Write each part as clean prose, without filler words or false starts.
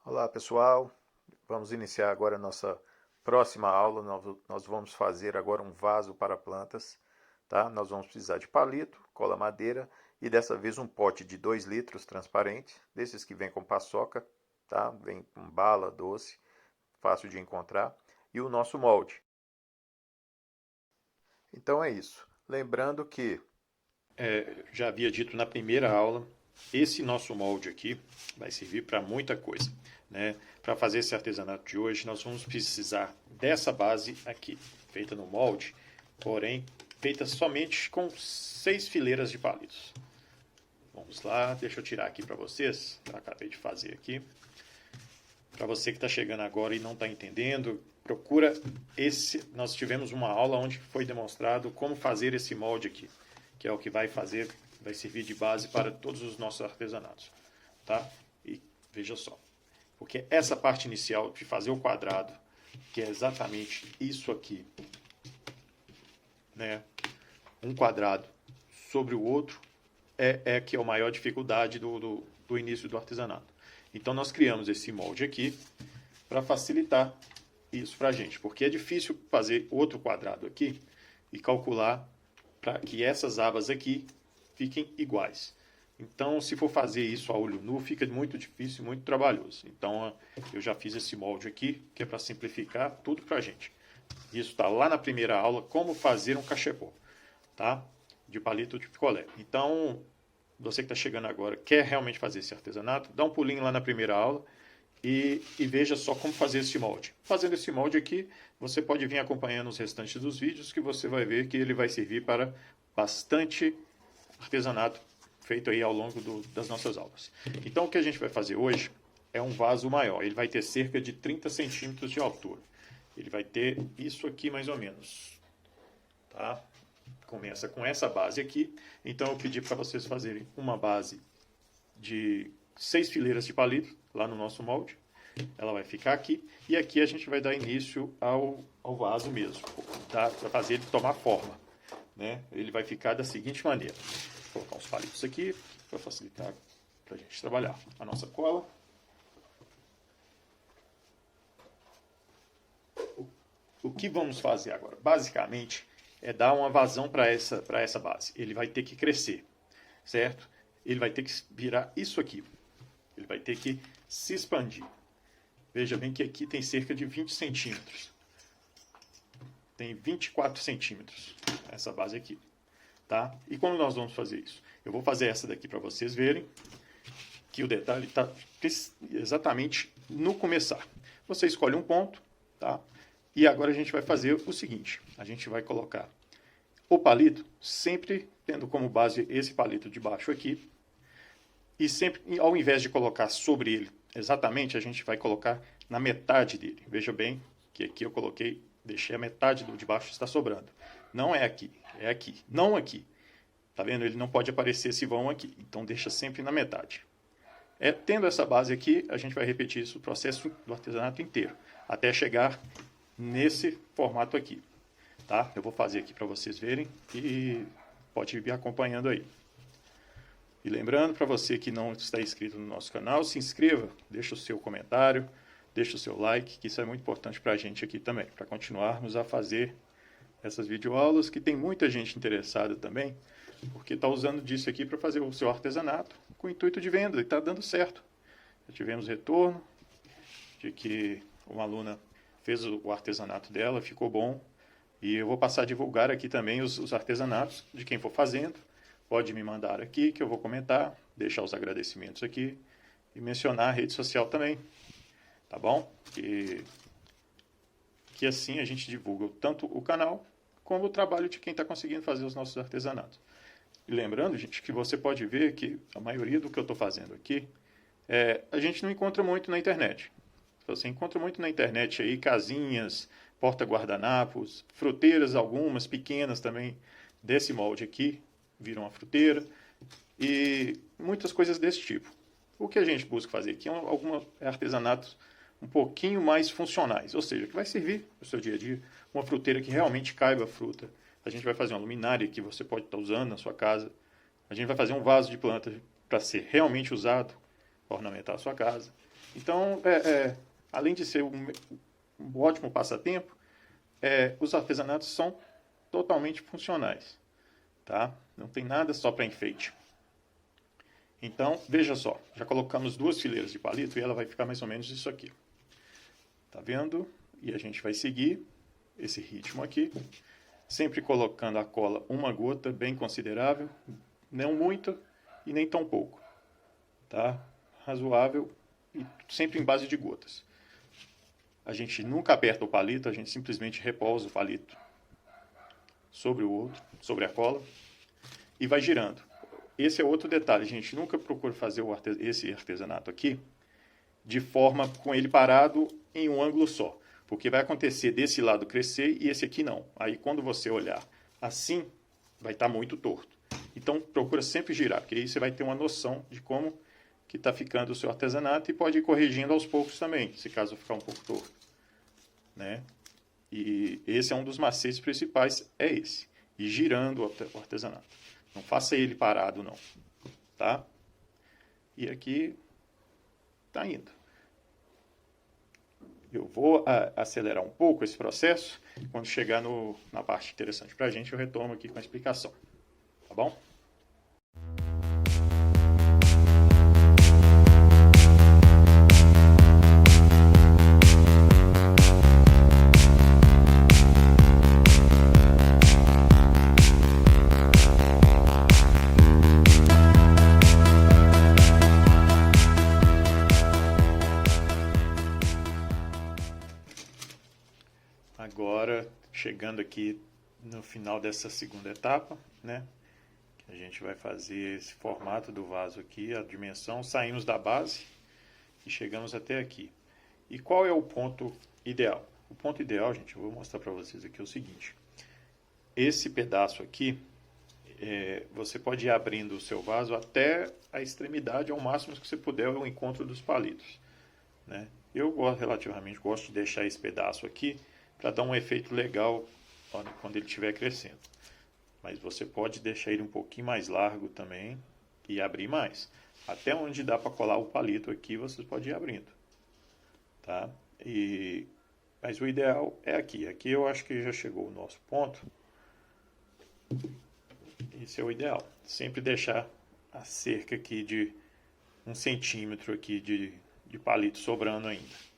Olá pessoal, vamos iniciar agora a nossa próxima aula. Nós vamos fazer agora um vaso para plantas, tá? Nós vamos precisar de palito, cola madeira e dessa vez um pote de 2 litros transparente, desses que vem com paçoca, tá? Vem com bala doce, fácil de encontrar, e o nosso molde. Então é isso. Lembrando que já havia dito na primeira aula, esse nosso molde aqui vai servir para muita coisa, né? Para fazer esse artesanato de hoje, nós vamos precisar dessa base aqui, feita no molde, porém feita somente com 6 fileiras de palitos. Vamos lá, deixa eu tirar aqui para vocês, eu acabei de fazer aqui. Para você que está chegando agora e não está entendendo, procura esse. Nós tivemos uma aula onde foi demonstrado como fazer esse molde aqui, que é o que vai servir de base para todos os nossos artesanatos, tá? E veja só, porque essa parte inicial de fazer o quadrado, que é exatamente isso aqui, né? Um quadrado sobre o outro, que é a maior dificuldade do início do artesanato. Então nós criamos esse molde aqui para facilitar isso para a gente, porque é difícil fazer outro quadrado aqui e calcular para que essas abas aqui fiquem iguais. Então, se for fazer isso a olho nu, fica muito difícil, muito trabalhoso. Então, eu já fiz esse molde aqui, que é para simplificar tudo para a gente. Isso está lá na primeira aula, como fazer um cachepô, tá? De palito de picolé. Então, você que está chegando agora, quer realmente fazer esse artesanato, dá um pulinho lá na primeira aula e veja só como fazer esse molde. Fazendo esse molde aqui, você pode vir acompanhando os restantes dos vídeos, que você vai ver que ele vai servir para bastante artesanato feito aí ao longo das nossas aulas. Então, o que a gente vai fazer hoje é um vaso maior. Ele vai ter cerca de 30 centímetros de altura. Ele vai ter isso aqui mais ou menos, tá? Começa com essa base aqui. Então, eu pedi para vocês fazerem uma base de 6 fileiras de palito lá no nosso molde. Ela vai ficar aqui. E aqui a gente vai dar início ao vaso mesmo, tá? Para fazer ele tomar forma, né? Ele vai ficar da seguinte maneira. Vou colocar uns palitos aqui para facilitar para a gente trabalhar. A nossa cola. O que vamos fazer agora? Basicamente, é dar uma vazão para essa base. Ele vai ter que crescer, certo? Ele vai ter que virar isso aqui. Ele vai ter que se expandir. Veja bem que aqui tem cerca de 20 centímetros. Tem 24 centímetros essa base aqui, tá? E como nós vamos fazer isso? Eu vou fazer essa daqui para vocês verem que o detalhe está exatamente no começar. Você escolhe um ponto, tá? E agora a gente vai fazer o seguinte. A gente vai colocar o palito, sempre tendo como base esse palito de baixo aqui. E sempre, ao invés de colocar sobre ele exatamente, a gente vai colocar na metade dele. Veja bem que aqui eu deixei a metade do de baixo está sobrando. Não é aqui, é aqui. Não aqui. Tá vendo? Ele não pode aparecer esse vão aqui. Então deixa sempre na metade. Tendo essa base aqui, a gente vai repetir isso, o processo do artesanato inteiro, até chegar nesse formato aqui, tá? Eu vou fazer aqui para vocês verem e pode vir acompanhando aí. E lembrando, para você que não está inscrito no nosso canal, se inscreva, deixa o seu comentário, deixa o seu like, que isso é muito importante para a gente aqui também, para continuarmos a fazer essas videoaulas, que tem muita gente interessada também, porque está usando disso aqui para fazer o seu artesanato com o intuito de venda, e está dando certo. Já tivemos retorno de que uma aluna fez o artesanato dela, ficou bom, e eu vou passar a divulgar aqui também os artesanatos de quem for fazendo. Pode me mandar aqui que eu vou comentar, deixar os agradecimentos aqui e mencionar a rede social também, tá bom? Que assim a gente divulga tanto o canal como o trabalho de quem está conseguindo fazer os nossos artesanatos. E lembrando, gente, que você pode ver que a maioria do que eu estou fazendo aqui, a gente não encontra muito na internet. Você encontra muito na internet aí casinhas, porta-guardanapos, fruteiras algumas, pequenas também, desse molde aqui, viram uma fruteira, e muitas coisas desse tipo. O que a gente busca fazer aqui é alguns artesanatos um pouquinho mais funcionais, ou seja, que vai servir para o seu dia a dia, uma fruteira que realmente caiba a fruta A gente vai fazer uma luminária que você pode estar usando na sua casa. A gente vai fazer um vaso de planta para ser realmente usado para ornamentar a sua casa. Então, além de ser um ótimo passatempo, os artesanatos são totalmente funcionais, tá? Não tem nada só para enfeite. Então, veja só, já colocamos 2 fileiras de palito e ela vai ficar mais ou menos isso aqui. Tá vendo? E a gente vai seguir esse ritmo aqui, sempre colocando a cola uma gota bem considerável, não muito e nem tão pouco, tá? Razoável e sempre em base de gotas. A gente nunca aperta o palito, a gente simplesmente repousa o palito sobre o outro, sobre a cola e vai girando. Esse é outro detalhe, a gente nunca procura fazer esse artesanato aqui de forma com ele parado em um ângulo só, porque vai acontecer desse lado crescer e esse aqui não. Aí quando você olhar assim, vai estar muito torto. Então procura sempre girar, porque aí você vai ter uma noção de como que está ficando o seu artesanato e pode ir corrigindo aos poucos também, se caso ficar um pouco torto, né? E esse é um dos macetes principais, é esse, ir girando o artesanato. Não faça ele parado não, tá? E aqui está indo. Eu vou acelerar um pouco esse processo. Quando chegar na parte interessante para a gente, eu retomo aqui com a explicação. Tá bom? Agora, chegando aqui no final dessa segunda etapa, né? A gente vai fazer esse formato do vaso aqui, a dimensão, saímos da base e chegamos até aqui. E qual é o ponto ideal? O ponto ideal, gente, eu vou mostrar para vocês aqui o seguinte. Esse pedaço aqui, você pode ir abrindo o seu vaso até a extremidade, ao máximo que você puder, o encontro dos palitos, né? Eu relativamente gosto de deixar esse pedaço aqui para dar um efeito legal quando ele estiver crescendo. Mas você pode deixar ele um pouquinho mais largo também e abrir mais. Até onde dá para colar o palito aqui, você pode ir abrindo, tá? Mas o ideal é aqui. Aqui eu acho que já chegou o nosso ponto. Esse é o ideal. Sempre deixar a cerca aqui de 1 centímetro aqui de palito sobrando ainda.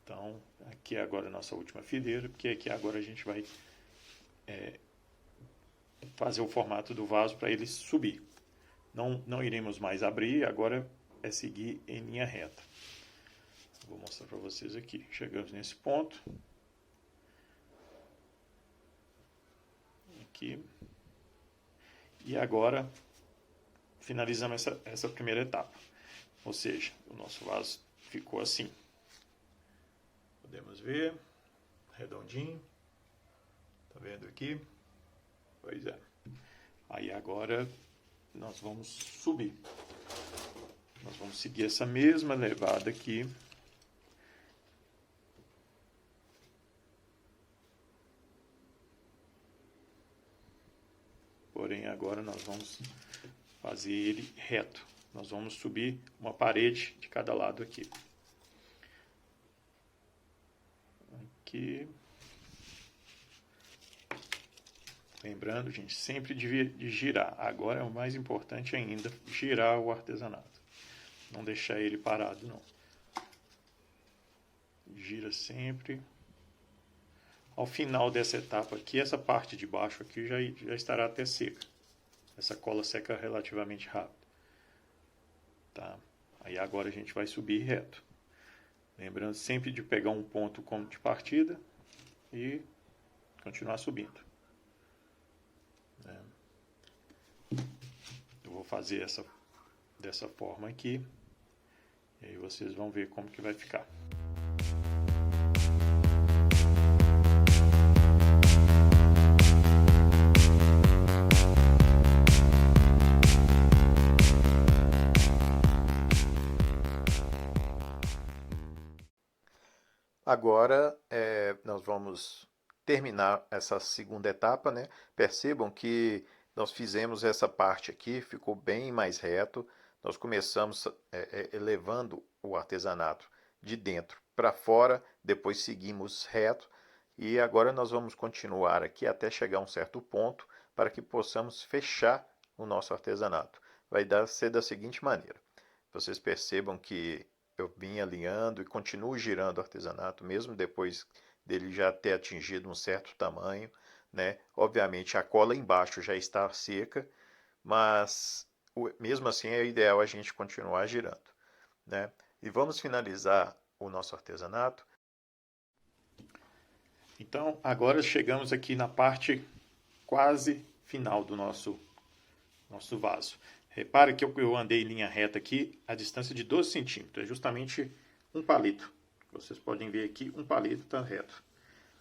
Então, aqui é agora a nossa última fileira, porque aqui agora a gente vai fazer o formato do vaso para ele subir. Não iremos mais abrir, agora é seguir em linha reta. Vou mostrar para vocês aqui. Chegamos nesse ponto. Aqui. E agora finalizamos essa primeira etapa. Ou seja, o nosso vaso ficou assim. Podemos ver, redondinho. Tá vendo aqui? Pois é. Aí agora nós vamos subir. Nós vamos seguir essa mesma levada aqui. Porém, agora nós vamos fazer ele reto. Nós vamos subir uma parede de cada lado aqui. Aqui. Lembrando, gente, sempre de girar. Agora é o mais importante ainda, girar o artesanato. Não deixar ele parado, não. Gira sempre. Ao final dessa etapa aqui, essa parte de baixo aqui já estará até seca. Essa cola seca relativamente rápido. Tá? Aí agora a gente vai subir reto. Lembrando sempre de pegar um ponto como de partida e continuar subindo. Eu vou fazer dessa forma aqui. E aí vocês vão ver como que vai ficar. Agora nós vamos terminar essa segunda etapa, né? Percebam que nós fizemos essa parte aqui, ficou bem mais reto. Nós começamos elevando o artesanato de dentro para fora, depois seguimos reto e agora nós vamos continuar aqui até chegar a um certo ponto para que possamos fechar o nosso artesanato. Ser da seguinte maneira: vocês percebam que eu vim alinhando e continuo girando o artesanato, mesmo depois dele já ter atingido um certo tamanho, né? Obviamente a cola embaixo já está seca, mas mesmo assim é ideal a gente continuar girando, né? E vamos finalizar o nosso artesanato. Então, agora chegamos aqui na parte quase final do nosso vaso. Repare que eu andei em linha reta aqui a distância de 12 centímetros, é justamente um palito. Vocês podem ver aqui, um palito está reto.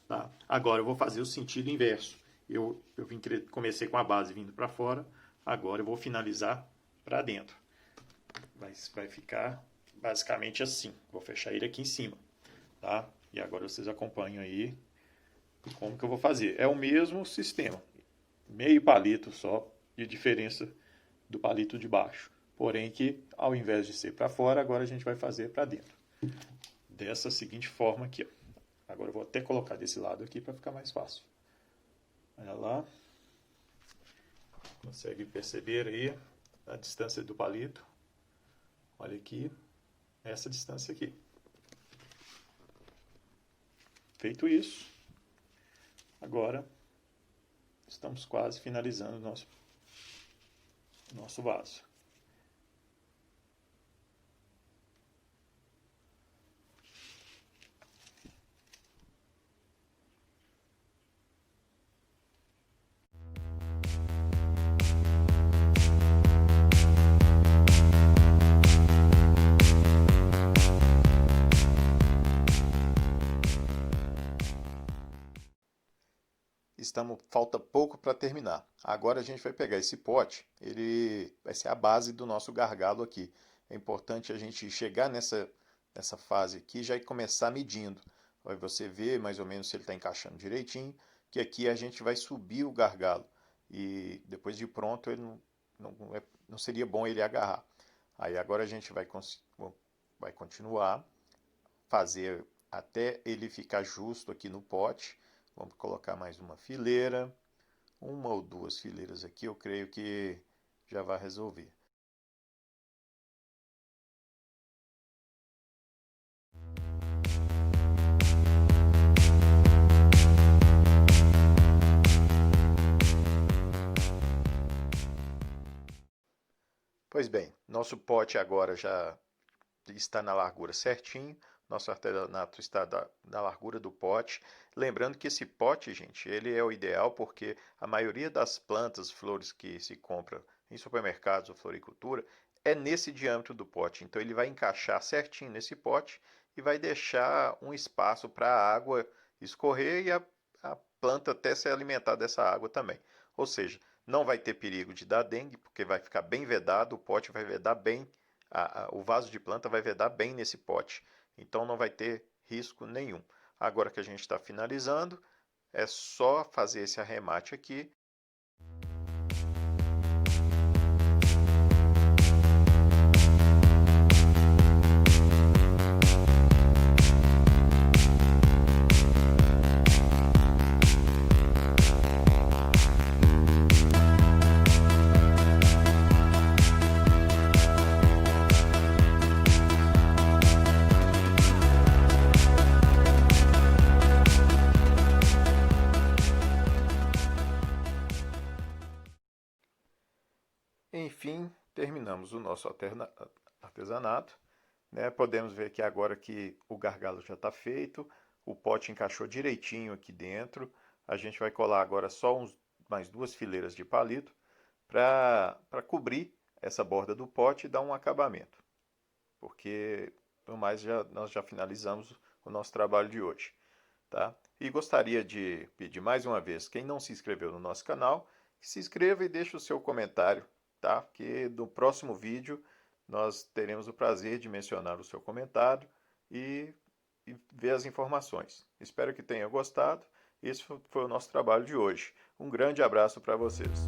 Tá? Agora eu vou fazer o sentido inverso. Comecei com a base vindo para fora, agora eu vou finalizar para dentro. Vai ficar basicamente assim. Vou fechar ele aqui em cima. Tá? E agora vocês acompanham aí como que eu vou fazer. É o mesmo sistema, meio palito só de diferença do palito de baixo. Porém que ao invés de ser para fora, agora a gente vai fazer para dentro. Dessa seguinte forma aqui, ó. Agora eu vou até colocar desse lado aqui para ficar mais fácil. Olha lá. Consegue perceber aí a distância do palito? Olha aqui, essa distância aqui. Feito isso, agora estamos quase finalizando o nosso vaso. Falta pouco para terminar. Agora a gente vai pegar esse pote, ele vai ser a base do nosso gargalo aqui. É importante a gente chegar nessa fase aqui já e começar medindo. Aí você vê mais ou menos se ele está encaixando direitinho, que aqui a gente vai subir o gargalo. E depois de pronto ele não seria bom ele agarrar. Aí agora a gente vai continuar, fazer até ele ficar justo aqui no pote. Vamos colocar mais uma fileira, uma ou duas fileiras aqui, eu creio que já vai resolver. Pois bem, nosso pote agora já está na largura certinho, nosso artesanato está na largura do pote. Lembrando que esse pote, gente, ele é o ideal porque a maioria das plantas, flores que se compra em supermercados ou floricultura é nesse diâmetro do pote. Então ele vai encaixar certinho nesse pote e vai deixar um espaço para a água escorrer e a planta até se alimentar dessa água também. Ou seja, não vai ter perigo de dar dengue, porque vai ficar bem vedado, o pote vai vedar bem, o vaso de planta vai vedar bem nesse pote, então não vai ter risco nenhum. Agora que a gente está finalizando, é só fazer esse arremate aqui. Enfim, terminamos o nosso artesanato, né? Podemos ver que agora que o gargalo já está feito, o pote encaixou direitinho aqui dentro. A gente vai colar agora só mais duas fileiras de palito para cobrir essa borda do pote e dar um acabamento. Porque, no mais, nós já finalizamos o nosso trabalho de hoje. Tá? E gostaria de pedir mais uma vez, quem não se inscreveu no nosso canal, que se inscreva e deixe o seu comentário, tá? Que no próximo vídeo nós teremos o prazer de mencionar o seu comentário e ver as informações. Espero que tenha gostado Esse foi o nosso trabalho de hoje. Um grande abraço para vocês.